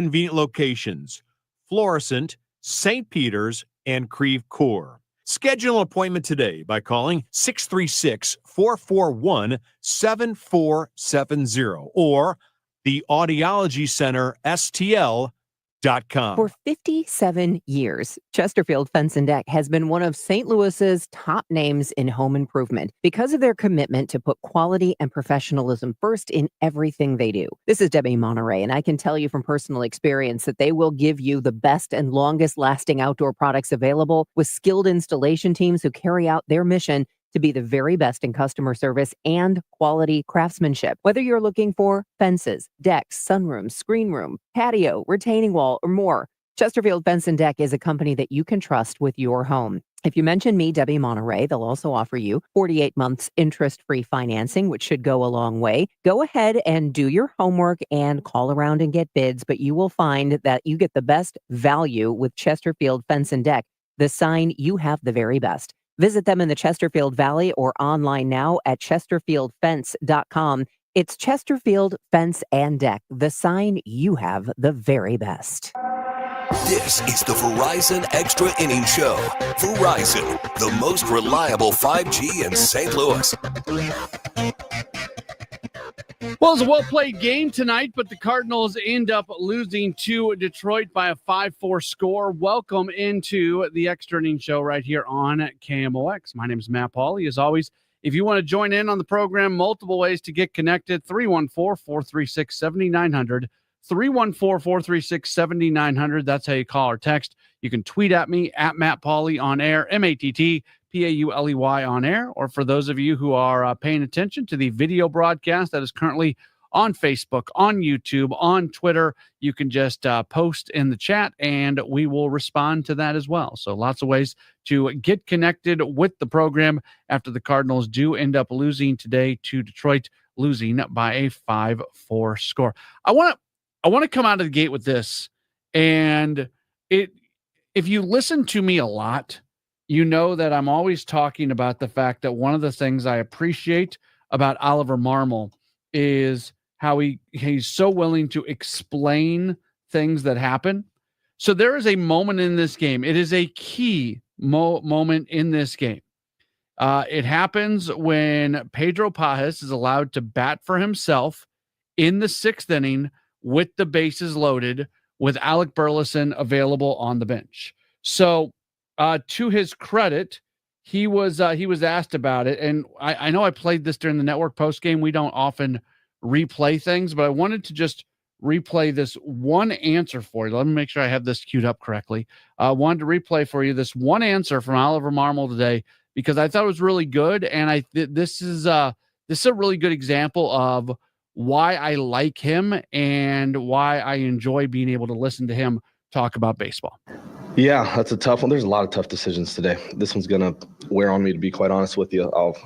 convenient locations: Florissant, St. Peter's, and Creve Coeur. Schedule an appointment today by calling 636-441-7470 or the Audiology Center, STL.com. For 57 years, Chesterfield Fence and Deck has been one of St. Louis's top names in home improvement because of their commitment to put quality and professionalism first in everything they do. This is Debbie Monterey, and I can tell you from personal experience that they will give you the best and longest lasting outdoor products available with skilled installation teams who carry out their mission to be the very best in customer service and quality craftsmanship. Whether you're looking for fences, decks, sunrooms, screen room, patio, retaining wall, or more, Chesterfield Fence and Deck is a company that you can trust with your home. If you mention me, Debbie Monterey, they'll also offer you 48 months interest-free financing, which should go a long way. Go ahead and do your homework and call around and get bids, but you will find that you get the best value with Chesterfield Fence and Deck, the sign you have the very best. Visit them in the Chesterfield Valley or online now at chesterfieldfence.com. It's Chesterfield Fence and Deck, the sign you have the very best. This is the Verizon Extra Innings Show. Verizon, the most reliable 5G in St. Louis. Well, it's a well-played game tonight, but the Cardinals end up losing to Detroit by a 5-4 score. Welcome into the Extra Innings Show right here on KMOX. My name is Matt Pauley. As always, if you want to join in on the program, multiple ways to get connected: 314-436-7900, 314-436-7900. That's how you call or text. You can tweet at me, at Matt Pauley on air, MattPauley on air. Or for those of you who are paying attention to the video broadcast that is currently on Facebook, on YouTube, on Twitter, you can just post in the chat and we will respond to that as well. So lots of ways to get connected with the program after the Cardinals do end up losing today to Detroit, losing by a 5-4 score. I want to come out of the gate with this, and if you listen to me a lot, you know that I'm always talking about the fact that one of the things I appreciate about Oliver Marmol is how he's so willing to explain things that happen. So there is a moment in this game. It is a key moment in this game. It happens when Pedro Pages is allowed to bat for himself in the 6th inning with the bases loaded, with Alec Burleson available on the bench. So to his credit, he was asked about it. And I know I played this during the network post game. We don't often replay things, but I wanted to just replay this one answer for you. Let me make sure I have this queued up correctly. I wanted to replay for you this one answer from Oliver Marmol today, because I thought it was really good. And this is a really good example of why I like him and why I enjoy being able to listen to him talk about baseball. Yeah, that's a tough one. There's a lot of tough decisions today. This one's going to wear on me, to be quite honest with you. I'll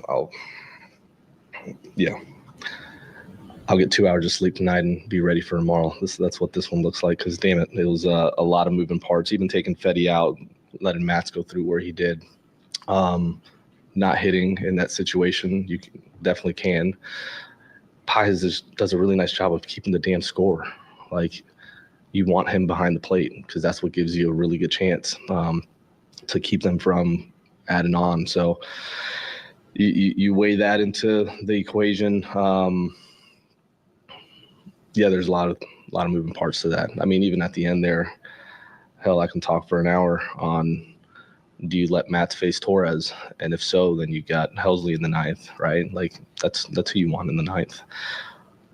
get 2 hours of sleep tonight and be ready for tomorrow. That's what this one looks like, because, damn it, it was a lot of moving parts. Even taking Fetty out, letting Matz go through where he did. Not hitting in that situation, you definitely can. Pages does a really nice job of keeping the damn score. Like, you want him behind the plate because that's what gives you a really good chance to keep them from adding on. So you weigh that into the equation. There's a lot of moving parts to that. I mean, even at the end there, hell, I can talk for an hour on, do you let Matz face Torres? And if so, then you got Helsley in the 9th, right? Like, that's who you want in the 9th.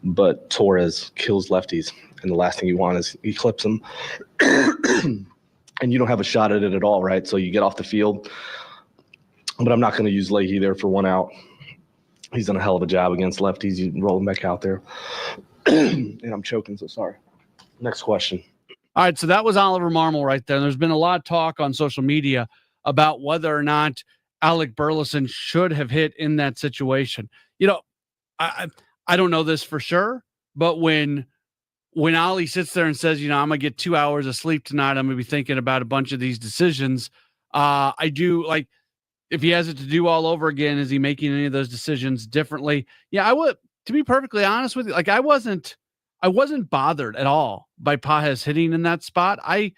But Torres kills lefties, and the last thing you want is he clips them, and you don't have a shot at it at all, right? So you get off the field. But I'm not going to use Leahy there for 1 out. He's done a hell of a job against lefties. You roll him back out there. And I'm choking, so sorry. Next question. All right, so that was Oliver Marmol right there. There's been a lot of talk on social media about whether or not Alec Burleson should have hit in that situation. You know, I don't know this for sure, but when Ollie sits there and says, I'm going to get 2 hours of sleep tonight, I'm going to be thinking about a bunch of these decisions. I do, like, if he has it to do all over again, is he making any of those decisions differently? Yeah, I would, to be perfectly honest with you, like, I wasn't wasn't bothered at all by Pages hitting in that spot. I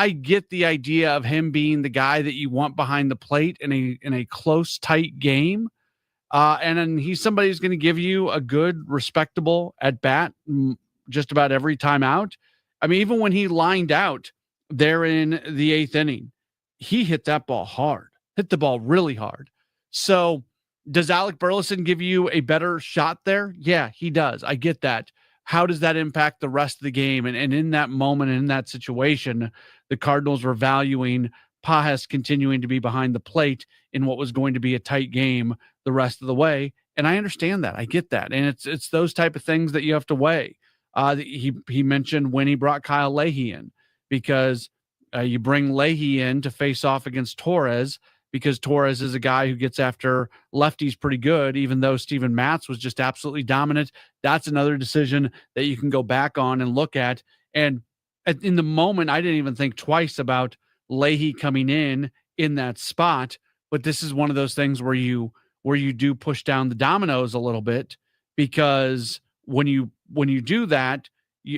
get the idea of him being the guy that you want behind the plate in a close, tight game. And then he's somebody who's going to give you a good, respectable at bat just about every time out. I mean, even when he lined out there in the 8th inning, he hit that ball hard, hit the ball really hard. So does Alec Burleson give you a better shot there? Yeah, he does. I get that. How does that impact the rest of the game? And in that moment, in that situation, the Cardinals were valuing Pages continuing to be behind the plate in what was going to be a tight game the rest of the way. And I understand that. I get that. And it's those type of things that you have to weigh. He mentioned when he brought Kyle Leahy in, because you bring Leahy in to face off against Torres, because Torres is a guy who gets after lefties pretty good, even though Steven Matz was just absolutely dominant. That's another decision that you can go back on and look at. And in the moment, I didn't even think twice about Leahy coming in that spot. But this is one of those things where you do push down the dominoes a little bit, because when you do that,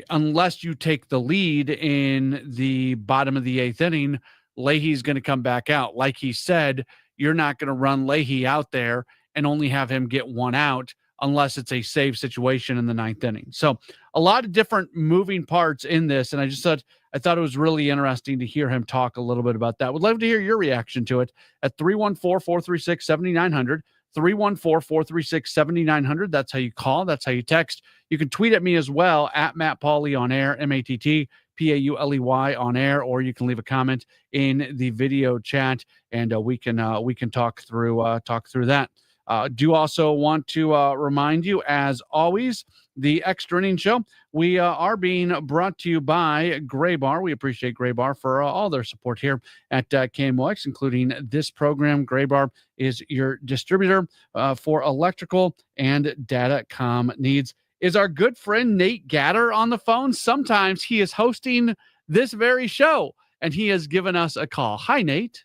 unless you take the lead in the bottom of the 8th inning, Leahy's going to come back out. Like he said, you're not going to run Leahy out there and only have him get one out unless it's a save situation in the 9th inning. So a lot of different moving parts in this. And I thought it was really interesting to hear him talk a little bit about that. Would love to hear your reaction to it at 314-436-7900. 314-436-7900. That's how you call. That's how you text. You can tweet at me as well at Matt Pauley on air, MattPauley on air, or you can leave a comment in the video chat, and we can talk through that. Do also want to remind you, as always, the Extra Innings Show, we are being brought to you by Gray Bar. We appreciate Gray Bar for all their support here at KMOX, including this program. Gray Bar is your distributor for electrical and datacom needs. Is our good friend Nate Gatter on the phone? Sometimes he is hosting this very show, and he has given us a call. Hi, Nate.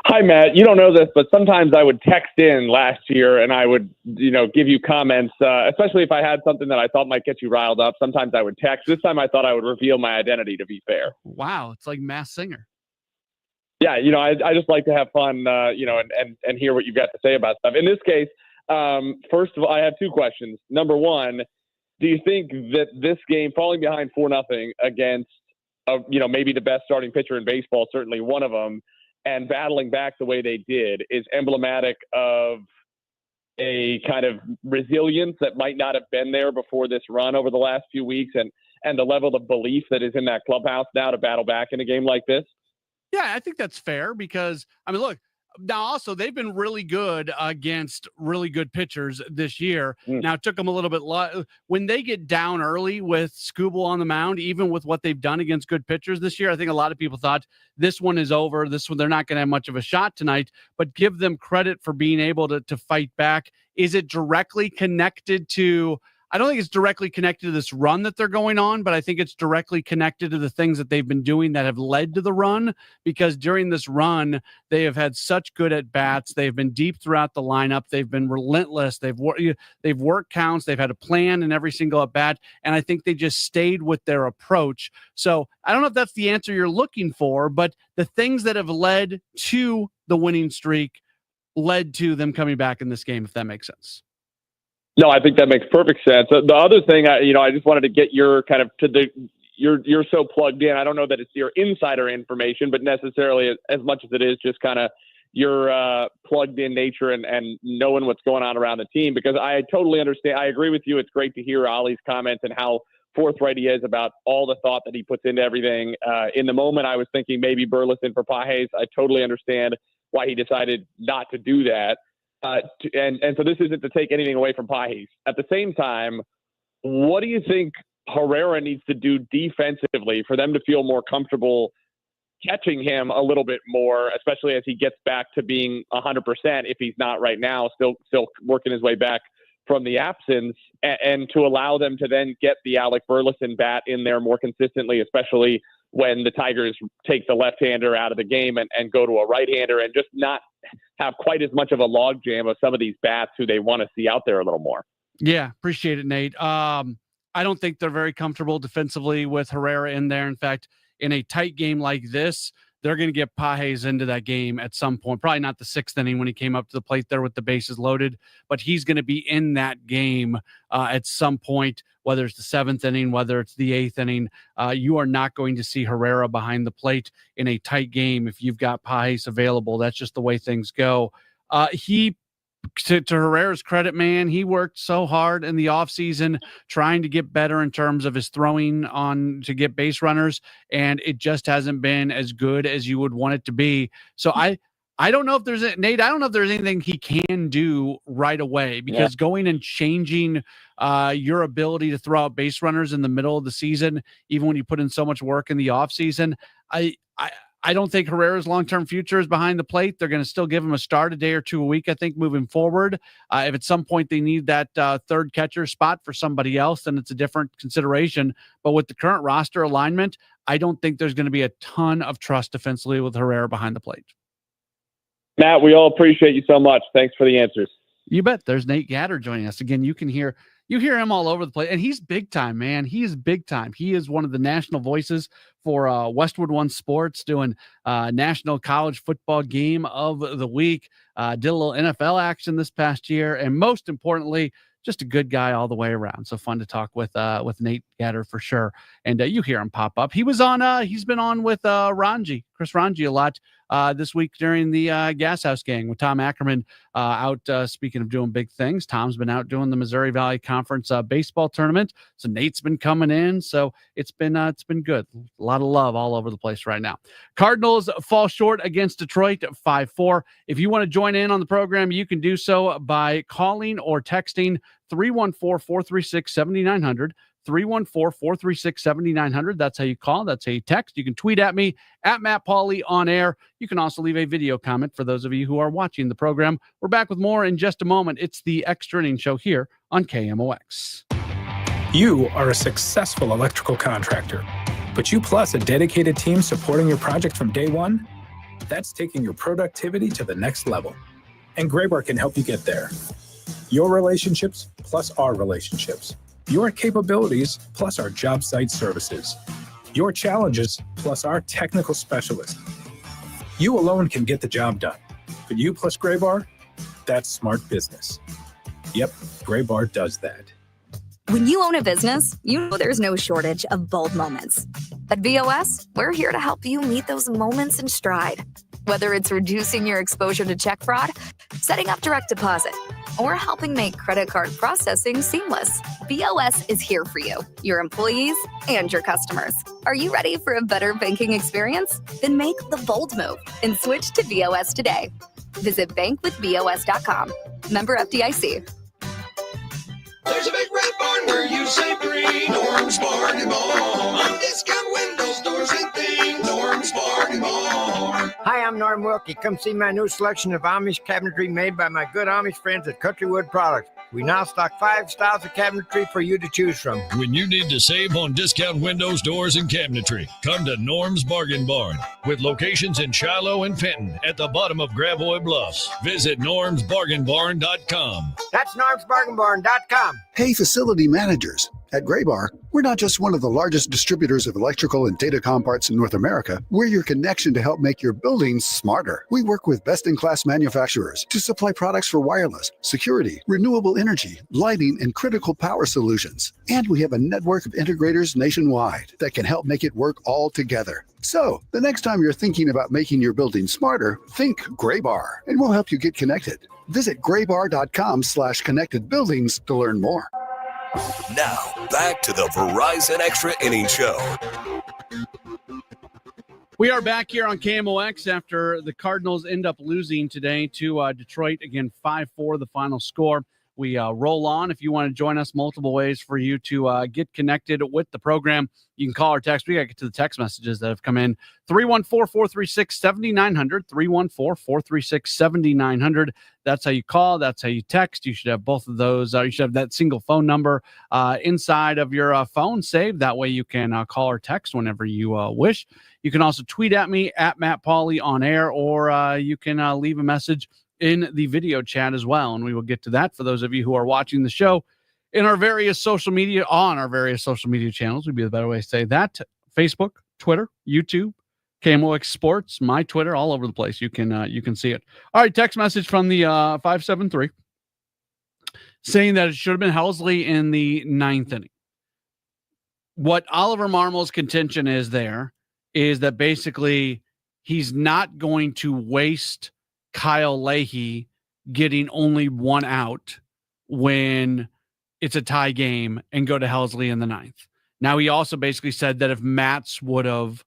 Hi, Matt. You don't know this, but sometimes I would text in last year and I would, give you comments, especially if I had something that I thought might get you riled up. Sometimes I would text. This time I thought I would reveal my identity, to be fair. Wow. It's like Masked Singer. Yeah. I just like to have fun, and hear what you've got to say about stuff. In this case, first of all, I have two questions. Number one, do you think that this game, falling behind 4-0 against, maybe the best starting pitcher in baseball, certainly one of them, and battling back the way they did, is emblematic of a kind of resilience that might not have been there before this run over the last few weeks, and the level of belief that is in that clubhouse now to battle back in a game like this? Yeah, I think that's fair, because, I mean, look, now also they've been really good against really good pitchers this year. Now it took them a little bit when they get down early with Skubal on the mound, even with what they've done against good pitchers this year. I think a lot of people thought this one is over. This one, they're not going to have much of a shot tonight, but give them credit for being able to fight back. Is it directly connected to, I don't think it's directly connected to this run that they're going on, but I think it's directly connected to the things that they've been doing that have led to the run, because during this run, they have had such good at-bats. They've been deep throughout the lineup. They've been relentless. They've worked counts. They've had a plan in every single at-bat, and I think they just stayed with their approach. So I don't know if that's the answer you're looking for, but the things that have led to the winning streak led to them coming back in this game, if that makes sense. No, I think that makes perfect sense. The other thing, I just wanted to get your kind of you're so plugged in. I don't know that it's your insider information, but necessarily as much as it is just kind of your plugged in nature and knowing what's going on around the team, because I totally understand. I agree with you. It's great to hear Ollie's comments and how forthright he is about all the thought that he puts into everything. In the moment, I was thinking maybe Burleson for Pages. I totally understand why he decided not to do that. And so this isn't to take anything away from Pages. At the same time, what do you think Herrera needs to do defensively for them to feel more comfortable catching him a little bit more, especially as he gets back to being 100%, if he's not right now, still working his way back from the absence, and to allow them to then get the Alec Burleson bat in there more consistently, especially when the Tigers take the left-hander out of the game and go to a right-hander, and just not have quite as much of a logjam of some of these bats who they want to see out there a little more. Yeah, appreciate it, Nate. I don't think they're very comfortable defensively with Herrera in there. In fact, in a tight game like this, they're going to get Pages into that game at some point. Probably not the 6th inning when he came up to the plate there with the bases loaded, but he's going to be in that game at some point, whether it's the 7th inning, whether it's the 8th inning. You are not going to see Herrera behind the plate in a tight game if you've got Pages available. That's just the way things go. To Herrera's credit, man, he worked so hard in the offseason trying to get better in terms of his throwing on to get base runners, and it just hasn't been as good as you would want it to be. So I don't know if there's Nate, I don't know if there's anything he can do right away, because going and changing your ability to throw out base runners in the middle of the season, even when you put in so much work in the offseason, I don't think Herrera's long-term future is behind the plate. They're going to still give him a start a day or two a week, I think, moving forward. If at some point they need that third catcher spot for somebody else, then it's a different consideration. But with the current roster alignment, I don't think there's going to be a ton of trust defensively with Herrera behind the plate. Matt, we all appreciate you so much. Thanks for the answers. You bet. There's Nate Gatter joining us. Again, you hear him all over the place, and he's big time, man. He is big time. He is one of the national voices for Westwood One Sports, doing National College Football Game of the Week. Did a little NFL action this past year, and most importantly, just a good guy all the way around. So fun to talk with Nate Gatter for sure. And you hear him pop up. He was on. He's been on with Chris Ranji a lot this week during the Gas House Gang with Tom Ackerman out. Speaking of doing big things, Tom's been out doing the Missouri Valley Conference baseball tournament. So Nate's been coming in. So it's been good. A lot of love all over the place right now. Cardinals fall short against Detroit 5-4. If you want to join in on the program, you can do so by calling or texting 314-436-7900. 314-436-7900. That's how you call. That's how you text. You can tweet at me at Matt Pauley on air. You can also leave a video comment for those of you who are watching the program. We're back with more in just a moment. It's the Extra Innings Show here on KMOX. You are a successful electrical contractor, but you plus a dedicated team supporting your project from day one? That's taking your productivity to the next level. And Graybar can help you get there. Your relationships plus our relationships. Your capabilities plus our job site services. Your challenges plus our technical specialists. You alone can get the job done, but you plus Graybar, that's smart business. Yep, Graybar does that. When you own a business, you know there's no shortage of bold moments. At VOS, we're here to help you meet those moments in stride. Whether it's reducing your exposure to check fraud, setting up direct deposit, or helping make credit card processing seamless, VOS is here for you, your employees, and your customers. Are you ready for a better banking experience? Then make the bold move and switch to VOS today. Visit bankwithvos.com. Member FDIC. There's a big red barn where you say green. Norm's Bargain Barn. On discount windows, doors, and things. Norm's Bargain Barn. Hi, I'm Norm Wilkie. Come see my new selection of Amish cabinetry made by my good Amish friends at Countrywood Products. We now stock 5 styles of cabinetry for you to choose from. When you need to save on discount windows, doors, and cabinetry, come to Norm's Bargain Barn. With locations in Shiloh and Fenton at the bottom of Gravois Bluffs. Visit normsbargainbarn.com. That's normsbargainbarn.com. Hey, facility managers. At Graybar, we're not just one of the largest distributors of electrical and datacom parts in North America. We're your connection to help make your buildings smarter. We work with best-in-class manufacturers to supply products for wireless, security, renewable energy, lighting, and critical power solutions. And we have a network of integrators nationwide that can help make it work all together. So, the next time you're thinking about making your building smarter, think Graybar, and we'll help you get connected. Visit graybar.com/connected buildings to learn more. Now, back to the Verizon Extra Innings Show. We are back here on KMOX after the Cardinals end up losing today to Detroit. Again, 5-4, the final score. We roll on. If you want to join us, multiple ways for you to get connected with the program. You can call or text. We got to get to the text messages that have come in. 314-436-7900, 314-436-7900. That's how you call. That's how you text. You should have both of those. You should have that single phone number inside of your phone saved. That way you can call or text whenever you wish. You can also tweet at me at Matt Pauley on air, or you can leave a message in the video chat as well, and we will get to that. For those of you who are watching the show, on our various social media channels would be the better way to say that. Facebook, Twitter, YouTube, KMOX Sports, my Twitter, all over the place. You can see it. All right, text message from the 573 saying that it should have been Helsley in the 9th inning. What Oliver Marmol's contention is that basically he's not going to waste Kyle Leahy getting only one out when it's a tie game and go to Helsley in the 9th. Now, he also basically said that if Matz would have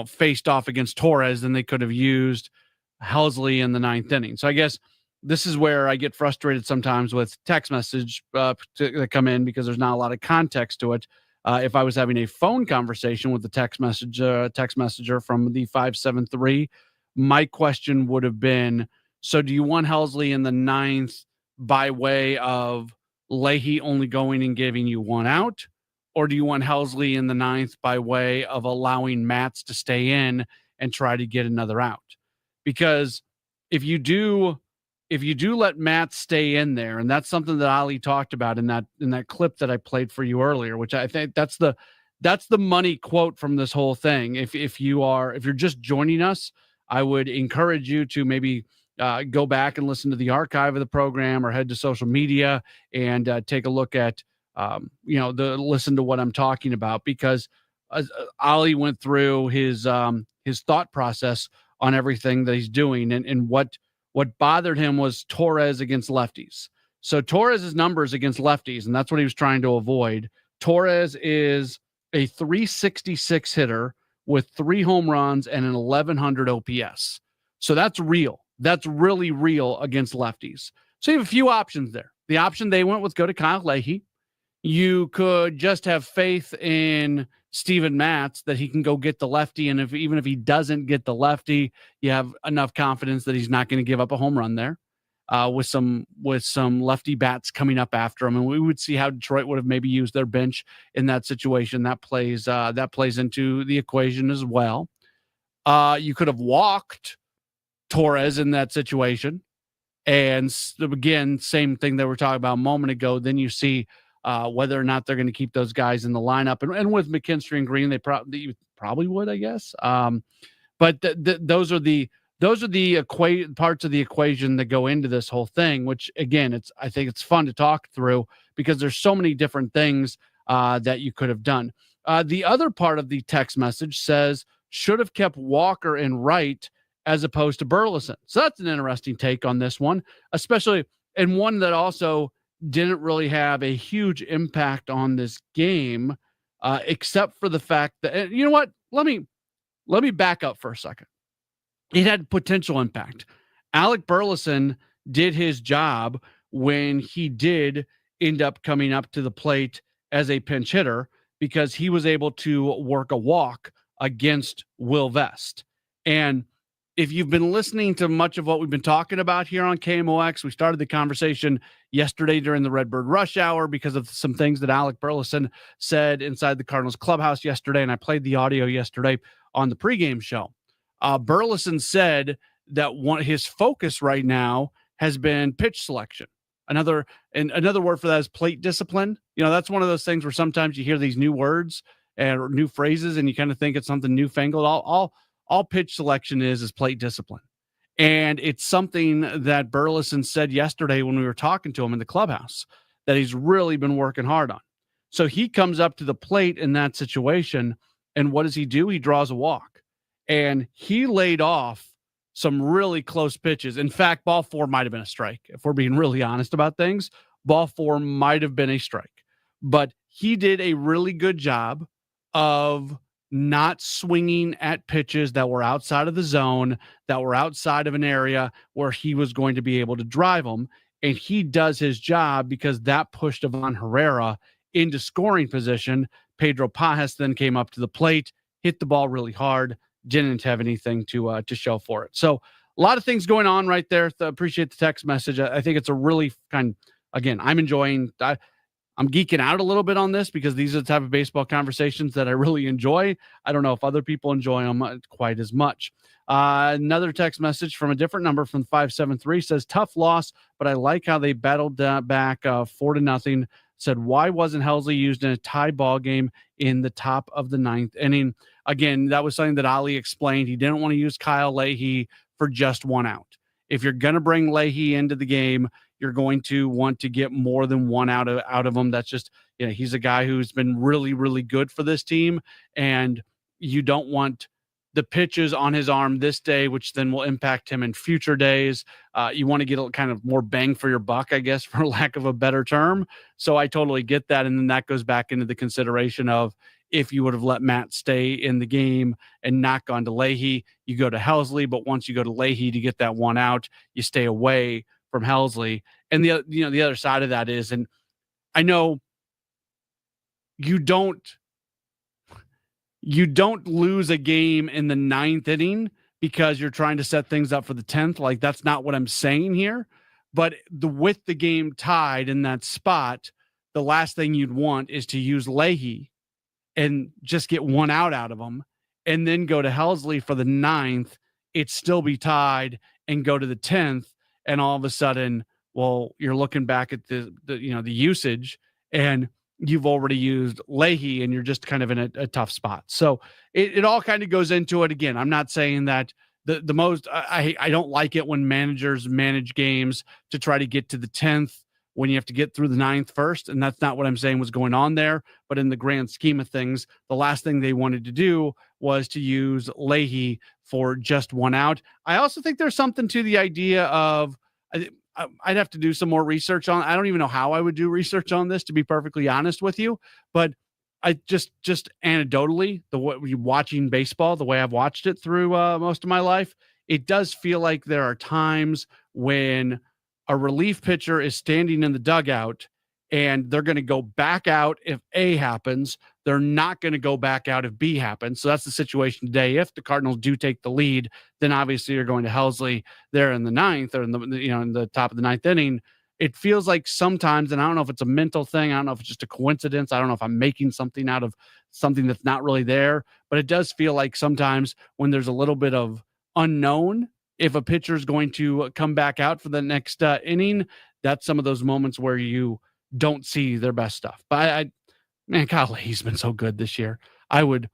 faced off against Torres, then they could have used Helsley in the 9th inning. So I guess this is where I get frustrated sometimes with text message that come in because there's not a lot of context to it. If I was having a phone conversation with the text messenger from the 573, my question would have been, so do you want Helsley in the 9th by way of Leahy only going and giving you one out? Or do you want Helsley in the 9th by way of allowing Matz to stay in and try to get another out? Because if you do let Matt stay in there, and that's something that Ali talked about in that clip that I played for you earlier, which I think that's the money quote from this whole thing. If you're just joining us, I would encourage you to maybe go back and listen to the archive of the program or head to social media and take a look at listen to what I'm talking about, because Ali went through his thought process on everything that he's doing, and what bothered him was Torres against lefties. So Torres's numbers against lefties, and that's what he was trying to avoid. Torres is a 366 hitter with 3 home runs and an 1100 OPS. So that's real. That's really real against lefties. So you have a few options there. The option they went with, go to Kyle Leahy. You could just have faith in Steven Matz that he can go get the lefty. And even if he doesn't get the lefty, you have enough confidence that he's not going to give up a home run there with some lefty bats coming up after him. And we would see how Detroit would have maybe used their bench in that situation. That plays into the equation as well. You could have walked Torres in that situation. And again, same thing that we were talking about a moment ago. Then you see whether or not they're going to keep those guys in the lineup. And with McKinstry and Green, they probably would, I guess. But those are the parts of the equation that go into this whole thing, which again, I think it's fun to talk through because there's so many different things that you could have done. The other part of the text message says, should have kept Walker in right as opposed to Burleson. So that's an interesting take on this one, especially, and one that also didn't really have a huge impact on this game, except for the fact that, you know what, let me back up for a second. It had potential impact. Alec Burleson did his job when he did end up coming up to the plate as a pinch hitter, because he was able to work a walk against Will Vest. And if you've been listening to much of what we've been talking about here on KMOX, we started the conversation yesterday during the Redbird Rush Hour because of some things that Alec Burleson said inside the Cardinals clubhouse yesterday, and I played the audio yesterday on the pregame show. Burleson said that his focus right now has been pitch selection. Another word for that is plate discipline. You know, that's one of those things where sometimes you hear these new words or new phrases and you kind of think it's something newfangled. All pitch selection is plate discipline. And it's something that Burleson said yesterday when we were talking to him in the clubhouse that he's really been working hard on. So he comes up to the plate in that situation, and what does he do? He draws a walk. And he laid off some really close pitches. In fact, ball 4 might have been a strike. If we're being really honest about things, ball 4 might have been a strike. But he did a really good job of not swinging at pitches that were outside of the zone, that were outside of an area where he was going to be able to drive them. And he does his job because that pushed Ivan Herrera into scoring position. Pedro Pajes then came up to the plate, hit the ball really hard, didn't have anything to show for it. So a lot of things going on right there. Appreciate the text message. I think it's a really again, I'm enjoying I'm geeking out a little bit on this because these are the type of baseball conversations that I really enjoy. I don't know if other people enjoy them quite as much. Another text message from a different number from 573 says, tough loss, but I like how they battled back 4-0. Said, why wasn't Helsley used in a tie ball game in the top of the 9th inning? Again, that was something that Ali explained. He didn't want to use Kyle Leahy for just one out. If you're going to bring Leahy into the game, you're going to want to get more than one out of him. That's just, he's a guy who's been really, really good for this team. And you don't want the pitches on his arm this day, which then will impact him in future days. You want to get a kind of more bang for your buck, I guess, for lack of a better term. So I totally get that. And then that goes back into the consideration of, if you would have let Matt stay in the game and not gone to Leahy, you go to Helsley. But once you go to Leahy to get that one out, you stay away from Helsley. And the other side of that is, and I know you don't lose a game in the 9th inning because you're trying to set things up for the 10th. Like, that's not what I'm saying here. But with the game tied in that spot, the last thing you'd want is to use Leahy and just get one out of him, and then go to Helsley for the 9th, it'd still be tied, and go to the 10th. And all of a sudden, well, you're looking back at the usage, and you've already used Leahy, and you're just kind of in a tough spot. So it all kind of goes into it. Again, I'm not saying that the most, I don't like it when managers manage games to try to get to the 10th when you have to get through the 9th first. And that's not what I'm saying was going on there. But in the grand scheme of things, the last thing they wanted to do was to use Leahy for just one out. I also think there's something to the idea of, I'd have to do some more research on. I don't even know how I would do research on this, to be perfectly honest with you. But I just anecdotally, watching baseball, the way I've watched it through most of my life, it does feel like there are times when a relief pitcher is standing in the dugout and they're going to go back out if A happens. They're not going to go back out if B happens. So that's the situation today. If the Cardinals do take the lead, then obviously you're going to Helsley there in the 9th, or in the top of the 9th inning. It feels like sometimes, and I don't know if it's a mental thing, I don't know if it's just a coincidence, I don't know if I'm making something out of something that's not really there, but it does feel like sometimes when there's a little bit of unknown, if a pitcher is going to come back out for the next inning, that's some of those moments where you don't see their best stuff. But Kyle Leahy's been so good this year. I would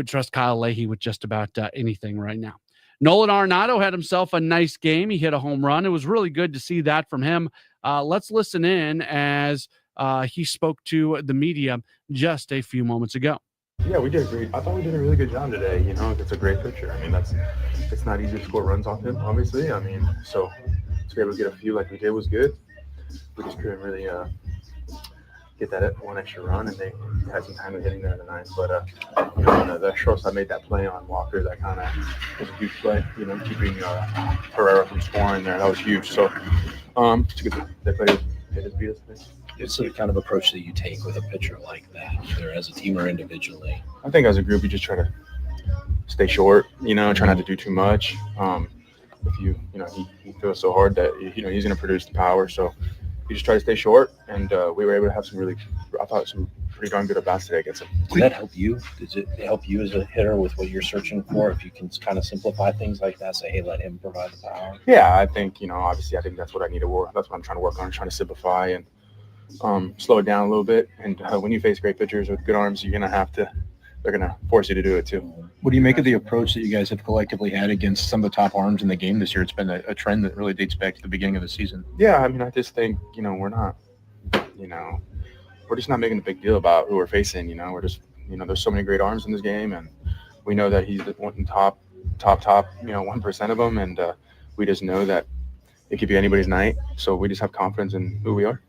trust Kyle Leahy with just about anything right now. Nolan Arenado had himself a nice game. He hit a home run. It was really good to see that from him. Let's listen in as he spoke to the media just a few moments ago. Yeah, we did great. I thought we did a really good job today. It's a great pitcher. I mean, it's not easy to score runs off him, obviously. I mean, so to be able to get a few like we did was good. We just couldn't really get that one extra run, and they had some time of getting there in the 9th. But the shortstop made that play on Walker. That kind of was a huge play. Keeping Herrera from scoring there. That was huge. So it's good that they played his beat us. It's the kind of approach that you take with a pitcher like that, either as a team or individually. I think as a group, you just try to stay short. Try not to do too much. If he throws so hard that he's going to produce the power. So you just try to stay short, and we were able to have some pretty darn good at-bats today against him. Did that help you? Does it help you as a hitter with what you're searching for? If you can kind of simplify things like that, say, hey, let him provide the power. Yeah, I think obviously I think that's what I need to work. That's what I'm trying to work on, trying to simplify and slow it down a little bit. And when you face great pitchers with good arms, they're going to force you to do it too. What do you make of the approach that you guys have collectively had against some of the top arms in the game this year? It's been a trend that really dates back to the beginning of the season. Yeah, I mean, I just think, we're not, we're just not making a big deal about who we're facing. We're just, there's so many great arms in this game, and we know that he's the one top, 1% of them. And we just know that it could be anybody's night. So we just have confidence in who we are.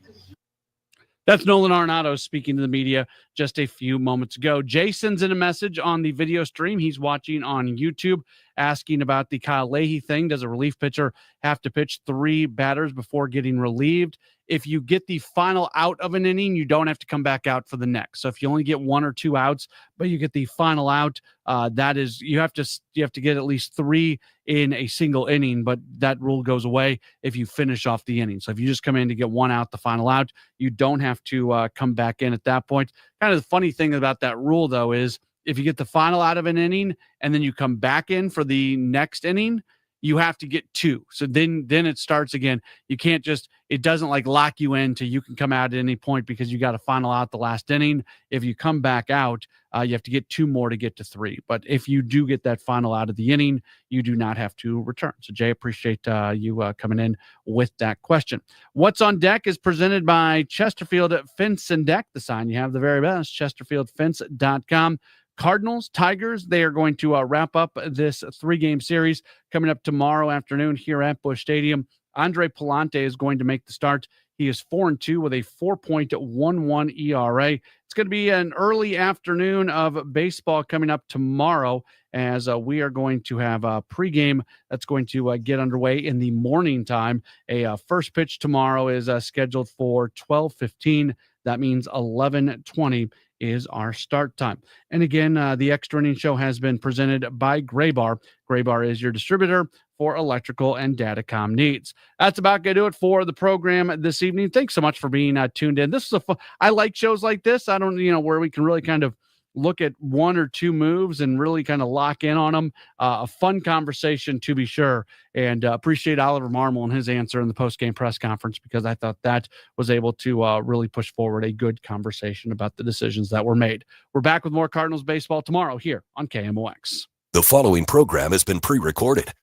That's Nolan Arenado speaking to the media just a few moments ago. Jason's in a message on the video stream. He's watching on YouTube, asking about the Kyle Leahy thing. Does a relief pitcher have to pitch 3 batters before getting relieved? if you get the final out of an inning, you don't have to come back out for the next. So if you only get 1 or 2 outs, but you get the final out, that is, you have to get at least 3 in a single inning, but that rule goes away if you finish off the inning. So if you just come in to get 1 out, the final out, you don't have to come back in at that point. Kind of the funny thing about that rule, though, is if you get the final out of an inning and then you come back in for the next inning, you have to get 2. So then it starts again. You can't just, it doesn't like lock you in to you can come out at any point because you got a final out the last inning. If you come back out, you have to get 2 more to get to 3. But if you do get that final out of the inning, you do not have to return. So Jay, appreciate you coming in with that question. What's on Deck is presented by Chesterfield Fence and Deck. The sign you have the very best, chesterfieldfence.com. Cardinals, Tigers, they are going to wrap up this 3-game series coming up tomorrow afternoon here at Busch Stadium. Andre Palante is going to make the start. He is 4-2 with a 4.11 ERA. It's going to be an early afternoon of baseball coming up tomorrow as we are going to have a pregame that's going to get underway in the morning time. A first pitch tomorrow is scheduled for 12:15. That means 11:20 is our start time. And again, the Extra Innings Show has been presented by Graybar. Graybar is your distributor for electrical and datacom needs. That's about going to do it for the program this evening. Thanks so much for being tuned in. This is I like shows like this. I don't, where we can really kind of look at 1 or 2 moves and really kind of lock in on them. A fun conversation to be sure. And appreciate Oliver Marmol and his answer in the post-game press conference, because I thought that was able to really push forward a good conversation about the decisions that were made. We're back with more Cardinals baseball tomorrow here on KMOX. The following program has been pre-recorded.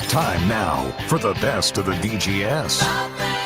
Time now for the best of the DGS.